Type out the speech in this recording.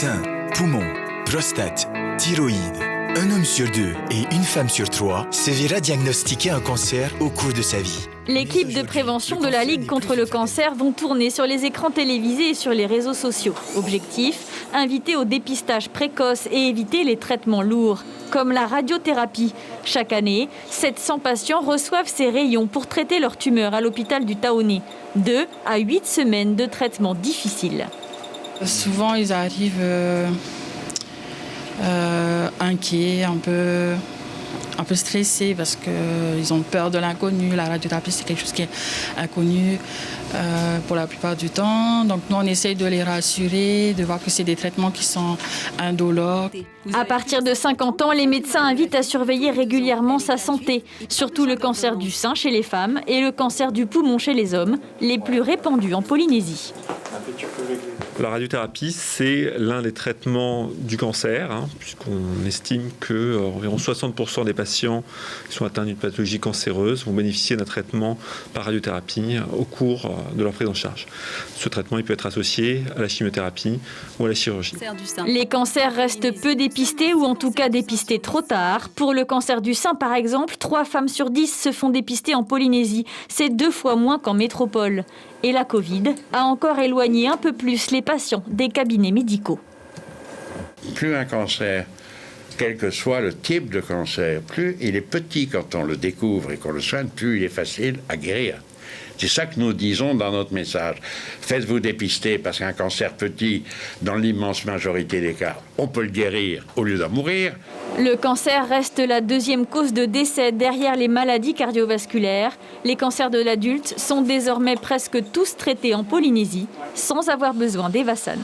Sein, poumon, prostate, thyroïde. Un homme sur 2 et une femme sur 3 se verra diagnostiquer un cancer au cours de sa vie. L'équipe de prévention de la Ligue contre le cancer vont tourner sur les écrans télévisés et sur les réseaux sociaux. Objectif, inviter au dépistage précoce et éviter les traitements lourds, comme la radiothérapie. Chaque année, 700 patients reçoivent ces rayons pour traiter leur tumeur à l'hôpital du Taoné. 2 à 8 semaines de traitement difficile. Souvent, ils arrivent inquiets, un peu stressés parce qu'ils ont peur de l'inconnu. La radiothérapie, c'est quelque chose qui est inconnu pour la plupart du temps. Donc nous, on essaye de les rassurer, de voir que c'est des traitements qui sont indolores. À partir de 50 ans, les médecins invitent à surveiller régulièrement sa santé, surtout le cancer du sein chez les femmes et le cancer du poumon chez les hommes, les plus répandus en Polynésie. La radiothérapie, c'est l'un des traitements du cancer, puisqu'on estime qu'environ 60% des patients qui sont atteints d'une pathologie cancéreuse vont bénéficier d'un traitement par radiothérapie au cours de leur prise en charge. Ce traitement il peut être associé à la chimiothérapie ou à la chirurgie. Les cancers restent peu dépistés ou en tout cas dépistés trop tard. Pour le cancer du sein, par exemple, 3 femmes sur 10 se font dépister en Polynésie. C'est 2 fois moins qu'en métropole. Et la Covid a encore éloigné un peu plus les patients des cabinets médicaux. Plus un cancer, quel que soit le type de cancer, plus il est petit quand on le découvre et qu'on le soigne, plus il est facile à guérir. C'est ça que nous disons dans notre message. Faites-vous dépister parce qu'un cancer petit, dans l'immense majorité des cas, on peut le guérir au lieu d'en mourir. Le cancer reste la 2e cause de décès derrière les maladies cardiovasculaires. Les cancers de l'adulte sont désormais presque tous traités en Polynésie sans avoir besoin d'Evasane.